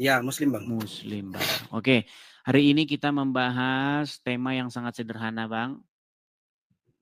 Ya, Muslim Bang. Muslim Bang. Oke, hari ini kita membahas tema yang sangat sederhana Bang.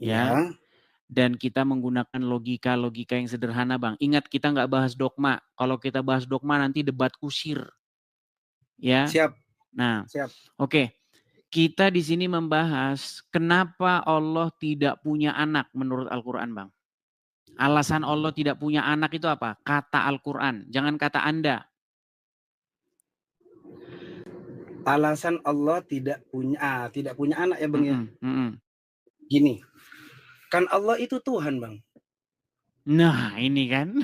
Ya. Dan kita menggunakan logika-logika yang sederhana Bang. Ingat kita nggak bahas dogma. Kalau kita bahas dogma nanti debat kusir. Ya. Siap. Nah, siap. Oke. Kita di sini membahas kenapa Allah tidak punya anak menurut Al-Quran Bang. Alasan Allah tidak punya anak itu apa? Kata Al-Quran, jangan kata Anda. Alasan Allah tidak punya anak ya Bang ya. Gini, kan Allah itu Tuhan Bang. Nah ini kan.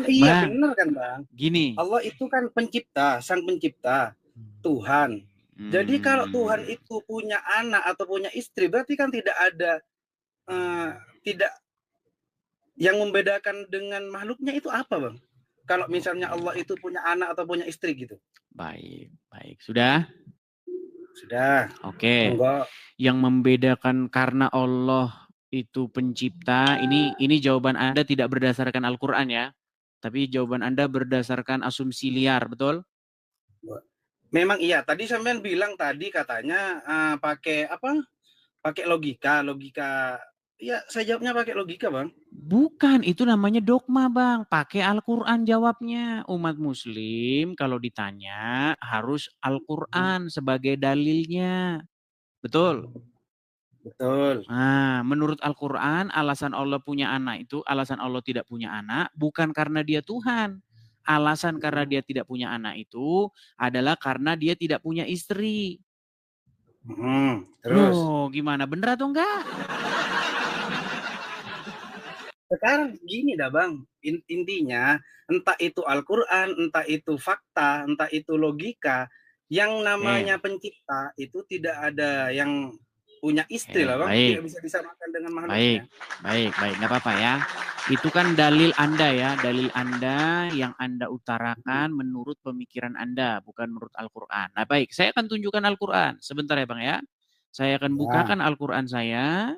Iya benar kan Bang. Gini. Allah itu kan pencipta, sang pencipta, Tuhan. Jadi kalau Tuhan itu punya anak atau punya istri, berarti kan tidak ada tidak yang membedakan dengan makhluknya itu apa Bang? Kalau misalnya Allah itu punya anak atau punya istri gitu. Baik. Sudah? Sudah. Oke. Monggo. Yang membedakan karena Allah itu pencipta, ini jawaban Anda tidak berdasarkan Al-Quran ya. Tapi jawaban Anda berdasarkan asumsi liar, betul? Memang iya, tadi sampean bilang tadi katanya pakai apa? Pakai logika. Ya, saya jawabnya pakai logika, Bang. Bukan, itu namanya dogma, Bang. Pakai Al-Quran jawabnya. Umat Muslim kalau ditanya harus Al-Quran sebagai dalilnya. Betul? Betul. Nah, menurut Al-Quran, alasan Allah punya anak itu, alasan Allah tidak punya anak, bukan karena dia Tuhan. Alasan karena dia tidak punya anak itu adalah karena dia tidak punya istri. Terus? Loh, gimana? Bener atau enggak? Sekarang gini dah Bang, intinya entah itu Al-Quran, entah itu fakta, entah itu logika, yang namanya pencipta itu tidak ada yang punya istri lah Bang, tidak bisa disamakan dengan makhluknya. Baik, nggak apa-apa ya. Itu kan dalil Anda ya, dalil Anda yang Anda utarakan menurut pemikiran Anda, bukan menurut Al-Quran. Nah baik, saya akan tunjukkan Al-Quran. Sebentar ya Bang ya. Saya akan bukakan Al-Quran saya.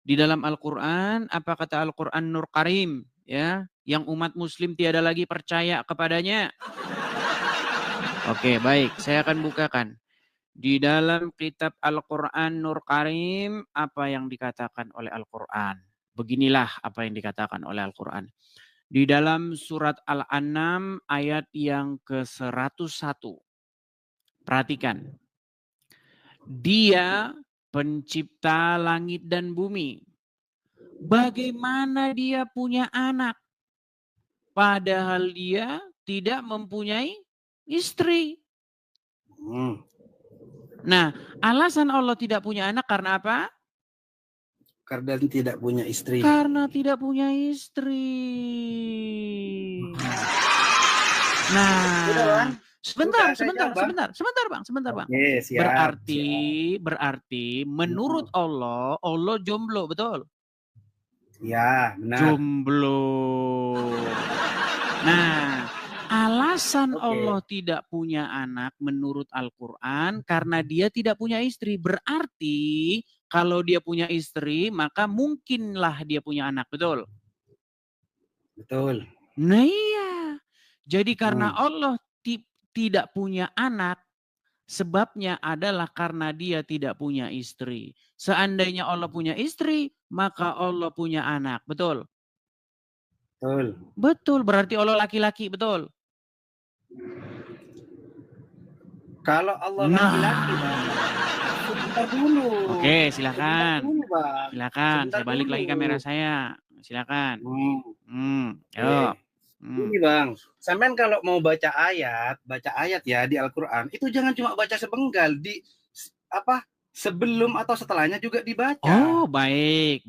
Di dalam Al-Quran, apa kata Al-Quran Nur Karim? Ya, yang umat muslim tiada lagi percaya kepadanya. Oke, baik. Saya akan bukakan. Di dalam kitab Al-Quran Nur Karim, apa yang dikatakan oleh Al-Quran? Beginilah apa yang dikatakan oleh Al-Quran. Di dalam surat Al-An'am ayat yang ke-101. Perhatikan. Dia pencipta langit dan bumi. Bagaimana dia punya anak? Padahal dia tidak mempunyai istri. Nah, alasan Allah tidak punya anak karena apa? Karena tidak punya istri. Karena tidak punya istri. Nah, sebentar Bang. Oke, siap. Berarti menurut Allah jomblo, betul? Ya, benar. Jomblo. Nah, alasan Allah tidak punya anak menurut Al-Quran karena dia tidak punya istri. Berarti kalau dia punya istri, maka mungkinlah dia punya anak, betul? Betul. Nah iya. Jadi karena Allah tidak punya anak, sebabnya adalah karena dia tidak punya istri. Seandainya Allah punya istri, maka Allah punya anak. Betul? Betul, berarti Allah laki-laki, betul? Kalau Allah laki-laki, Bang. Sebentar dulu. Oke, silakan. Silakan, saya balik dulu. lagi kamera saya. Silakan. Ayo. Ini Bang, sampean kalau mau baca ayat ya di Al-Quran, itu jangan cuma baca sepenggal, di apa sebelum atau setelahnya juga dibaca. Oh, baik.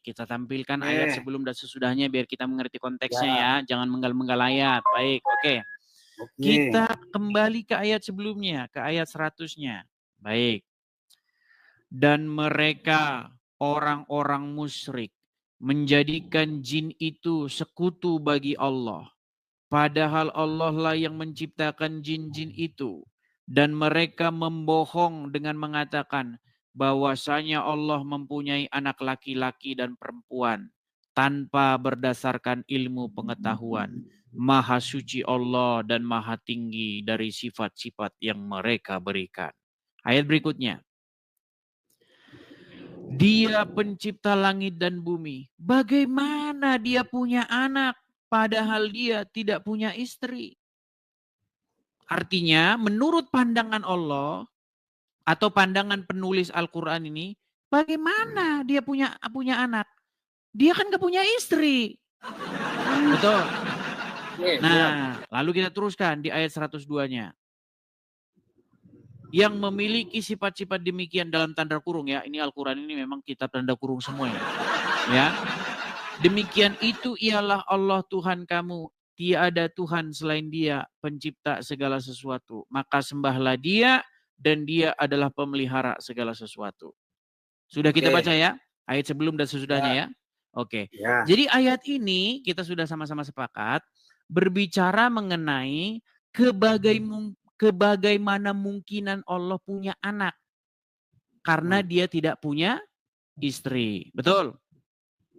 Kita tampilkan ayat sebelum dan sesudahnya biar kita mengerti konteksnya ya. Jangan menggal-menggal ayat. Baik, oke. Kita kembali ke ayat sebelumnya, ke ayat 100-nya. Baik. Dan mereka orang-orang musyrik menjadikan jin itu sekutu bagi Allah. Padahal Allah lah yang menciptakan jin-jin itu. Dan mereka membohong dengan mengatakan bahwasanya Allah mempunyai anak laki-laki dan perempuan. tanpa berdasarkan ilmu pengetahuan. Maha suci Allah dan maha tinggi dari sifat-sifat yang mereka berikan. Ayat berikutnya. Dia pencipta langit dan bumi. Bagaimana dia punya anak padahal dia tidak punya istri? Artinya menurut pandangan Allah atau pandangan penulis Al-Quran ini, bagaimana dia punya anak? Dia kan gak punya istri. Betul. Nah, lalu kita teruskan di ayat 102-nya. Yang memiliki sifat-sifat demikian dalam tanda kurung ya. Ini Al-Quran ini memang kitab tanda kurung semua ya. Demikian itu ialah Allah Tuhan kamu. Tiada Tuhan selain Dia, pencipta segala sesuatu. Maka sembahlah Dia dan Dia adalah pemelihara segala sesuatu. Sudah kita baca ya? Ayat sebelum dan sesudahnya ya. Oke. Jadi ayat ini kita sudah sama-sama sepakat berbicara mengenai kebagaimana mungkinan Allah punya anak karena dia tidak punya istri. Betul?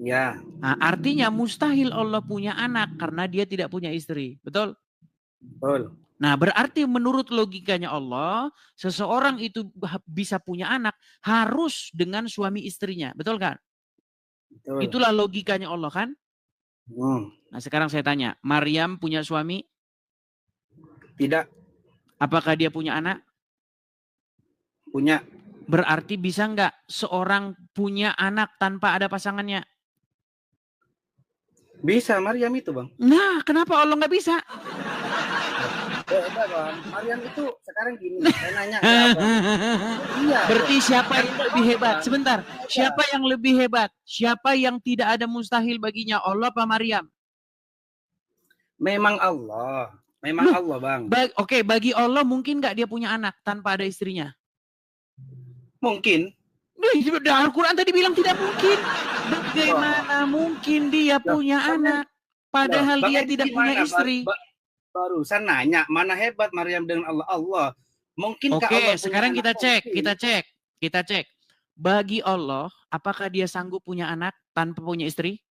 Ya. Nah, artinya mustahil Allah punya anak karena dia tidak punya istri. Betul? Betul. Nah, berarti menurut logikanya Allah, seseorang itu bisa punya anak harus dengan suami istrinya. Betul kan? Betul. Itulah logikanya Allah kan? Nah, sekarang saya tanya, Maryam punya suami? Tidak. Apakah dia punya anak? Punya. Berarti bisa nggak seorang punya anak tanpa ada pasangannya? Bisa, Maryam itu, Bang. Nah, kenapa Allah nggak bisa? Bang. Maryam itu sekarang gini, saya nanya ke Abang. Iya. Berarti siapa yang lebih hebat? Sebentar, siapa yang lebih hebat? Siapa yang tidak ada mustahil baginya? Allah apa Maryam? Memang Allah. Memang Allah, Bang. Oke, bagi Allah mungkin nggak dia punya anak tanpa ada istrinya? Mungkin. Al-Quran tadi bilang tidak mungkin. Bagaimana mungkin dia punya anak padahal dia tidak punya istri? Barusan nanya mana hebat Maryam dengan Allah. Allah. Mungkin Oke, sekarang kita cek. Bagi Allah, apakah dia sanggup punya anak tanpa punya istri?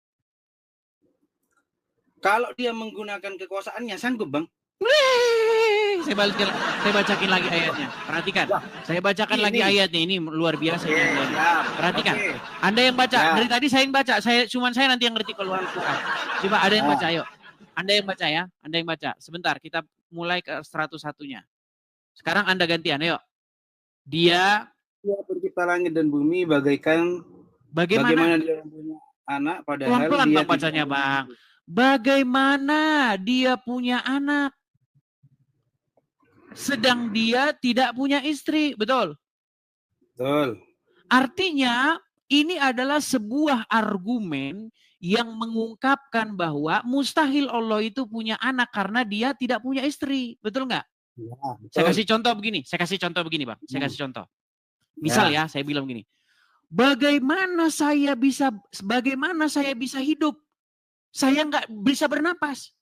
Kalau dia menggunakan kekuasaannya sanggup, Bang. Saya bacakin lagi ayatnya. Perhatikan. Saya bacakan lagi ayatnya. Ini luar biasa. Perhatikan. Anda yang baca. Dari tadi saya yang baca. Cuman saya nanti yang ngerti kalau Al-Quran. Coba ada yang baca, ayo. Anda yang baca ya. Anda yang baca. Sebentar, kita mulai ke 101-nya. Sekarang Anda gantian, ayo. Dia pencipta langit dan bumi bagaikan bagaimana dia punya anak padahal pelan-pelan dia Bang bacanya, Bang. Bagaimana dia punya anak sedang dia tidak punya istri, betul? Betul. Artinya ini adalah sebuah argumen yang mengungkapkan bahwa mustahil Allah itu punya anak karena dia tidak punya istri, betul nggak? Ya, saya kasih contoh begini, Bang. Saya kasih contoh. Misal ya, saya bilang begini. Bagaimana saya bisa hidup? Saya nggak bisa bernapas.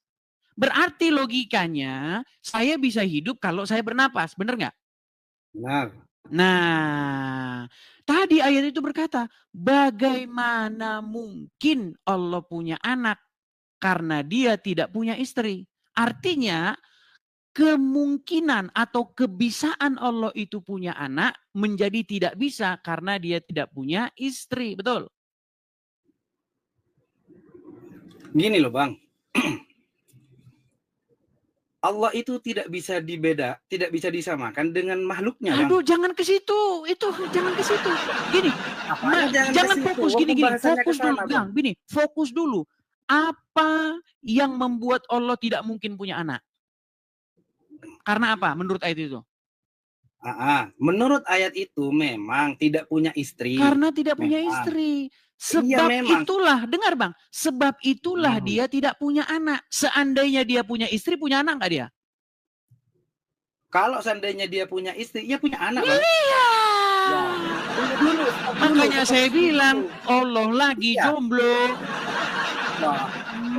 Berarti logikanya saya bisa hidup kalau saya bernapas, benar nggak? Benar. Nah, tadi ayat itu berkata, bagaimana mungkin Allah punya anak karena dia tidak punya istri? Artinya kemungkinan atau kebisaan Allah itu punya anak menjadi tidak bisa karena dia tidak punya istri, betul? Gini loh, Bang. Allah itu tidak bisa disamakan dengan makhluknya, Bang. Aduh, jangan ke situ. Jangan ke situ. Gini, jangan fokus gini. Fokus dulu, Bang. Gini, fokus dulu. Apa yang membuat Allah tidak mungkin punya anak? Karena apa menurut ayat itu? Menurut ayat itu memang tidak punya istri. Karena tidak punya istri. Sebab itulah, dengar Bang, sebab itulah dia tidak punya anak. Seandainya dia punya istri, punya anak nggak dia? Kalau seandainya dia punya istri, ya punya anak, Bang. Iya. Makanya saya bilang, Allah lagi jomblo.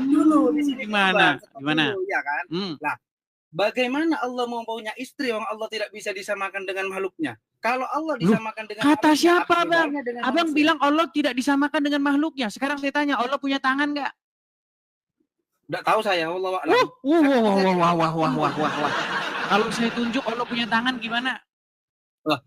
Dulu di sini gimana? Dulu, ya kan? Nah, Bagaimana Allah mau punya istri yang Allah tidak bisa disamakan dengan makhluknya? Kalau Allah Loh, disamakan dengan kata makhluknya, siapa, apa Bang? bedanya dengan Abang manusia? bilang Allah tidak disamakan dengan makhluknya. Sekarang saya tanya, Allah punya tangan nggak? Nggak tahu saya, wallahu a'lam. Wah, wah, Kan wah, saya wah, tidak wah, pernah wah, wah, ketemu. wah, wah, wah. Kalau saya tunjuk Allah punya tangan gimana? Wah,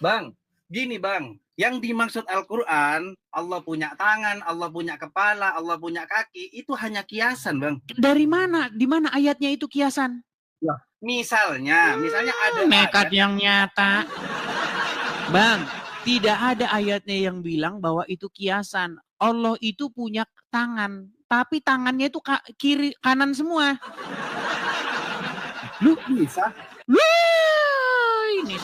Bang, gini Bang, yang dimaksud Al-Quran, Allah punya tangan, Allah punya kepala, Allah punya kaki, itu hanya kiasan Bang. Dari mana? Di mana ayatnya itu kiasan? Wah, misalnya ada nekat ayat yang nyata. Bang, tidak ada ayatnya yang bilang bahwa itu kiasan. Allah itu punya tangan, tapi tangannya itu kiri kanan semua. Lu bisa? Ini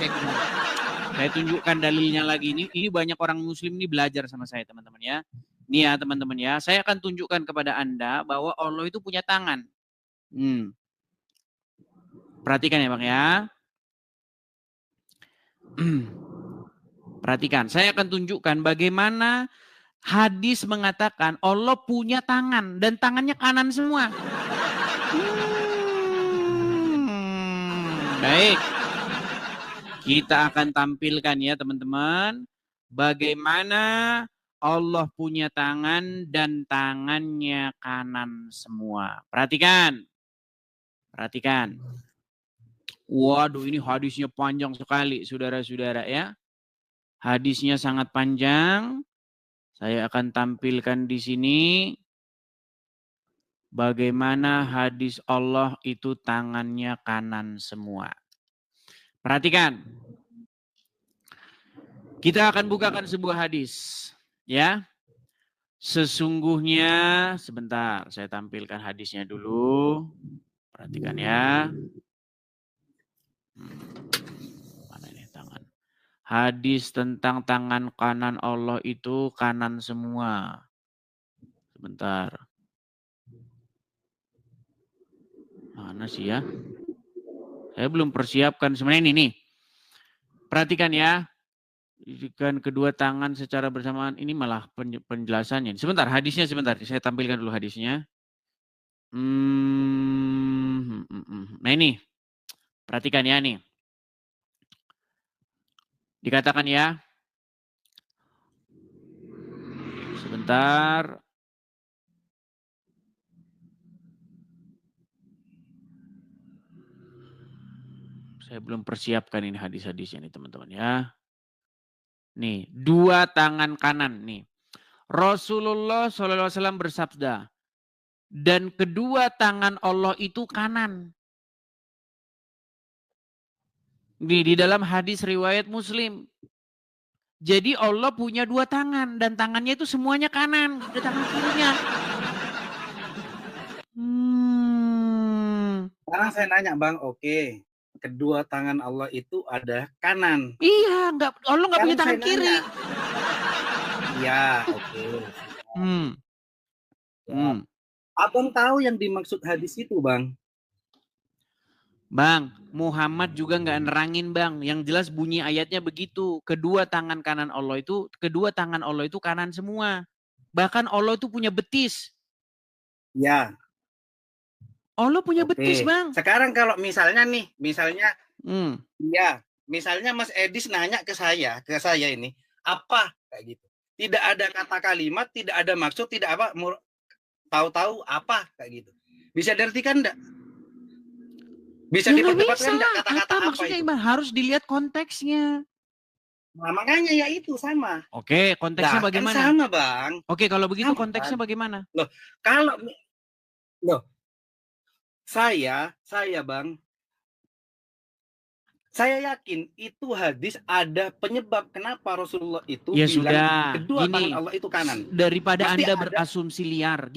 saya tunjukkan dalilnya lagi. Ini banyak orang muslim ini belajar sama saya, teman-teman ya. Nih ya, teman-teman ya. Saya akan tunjukkan kepada Anda bahwa Allah itu punya tangan. Perhatikan ya, Bang ya. Perhatikan, saya akan tunjukkan bagaimana hadis mengatakan Allah punya tangan dan tangannya kanan semua. Baik. Kita akan tampilkan ya teman-teman bagaimana Allah punya tangan dan tangannya kanan semua. Perhatikan. Perhatikan. Waduh, ini hadisnya panjang sekali saudara-saudara ya. Hadisnya sangat panjang. Saya akan tampilkan di sini bagaimana hadis Allah itu tangannya kanan semua. Perhatikan. Kita akan bukakan sebuah hadis. Ya. Sesungguhnya, sebentar saya tampilkan hadisnya dulu. Perhatikan ya. Mana ini tangan? Hadis tentang tangan kanan Allah itu kanan semua. Sebentar. Mana sih ya? Saya belum persiapkan sebenarnya ini nih. Perhatikan ya. Kan kedua tangan secara bersamaan. Ini malah penjelasannya. Sebentar, hadisnya sebentar. Saya tampilkan dulu hadisnya. Nah ini. Perhatikan ya nih. Dikatakan ya. Sebentar. Saya belum persiapkan ini hadis-hadisnya nih teman-teman ya. Nih, dua tangan kanan nih. Rasulullah SAW bersabda, dan kedua tangan Allah itu kanan. Di dalam hadis riwayat Muslim. Jadi Allah punya dua tangan dan tangannya itu semuanya kanan, ada tangan kirinya. Sekarang saya nanya Bang, oke. Kedua tangan Allah itu ada kanan. Iya, Allah nggak punya tangan kiri. Iya, oke. Ya. Abang tahu yang dimaksud hadis itu, Bang? Bang, Muhammad juga nggak nerangin Bang. Yang jelas bunyi ayatnya begitu. Kedua tangan Allah itu kanan semua. Bahkan Allah itu punya betis. Ya. Allah punya betis Bang. Sekarang kalau misalnya misalnya Mas Edis nanya ke saya ini, apa kayak gitu. Tidak ada kata kalimat, tidak ada maksud, tidak apa, tahu-tahu apa kayak gitu. Bisa diartikan enggak? Bisa diperdapatkan kata-kata apa maksudnya itu? Harus dilihat konteksnya. Nah, makanya ya itu sama. Oke, konteksnya bagaimana? Kan sama, Bang. Oke, kalau begitu sama, konteksnya bagaimana? Saya Bang, saya yakin itu hadis ada penyebab kenapa Rasulullah itu bilang sudah. Kedua tangan Allah itu kanan. Daripada Anda berasumsi liar,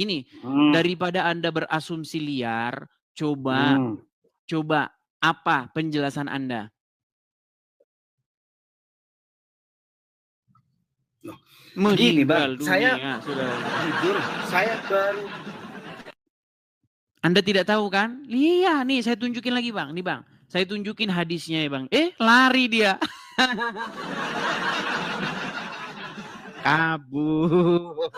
daripada Anda berasumsi liar, coba apa penjelasan Anda? Begini Bang, saya jujur, saya baru. Anda tidak tahu kan? Iya, nih saya tunjukin lagi Bang. Nih Bang, saya tunjukin hadisnya ya Bang. Lari dia. Kabur.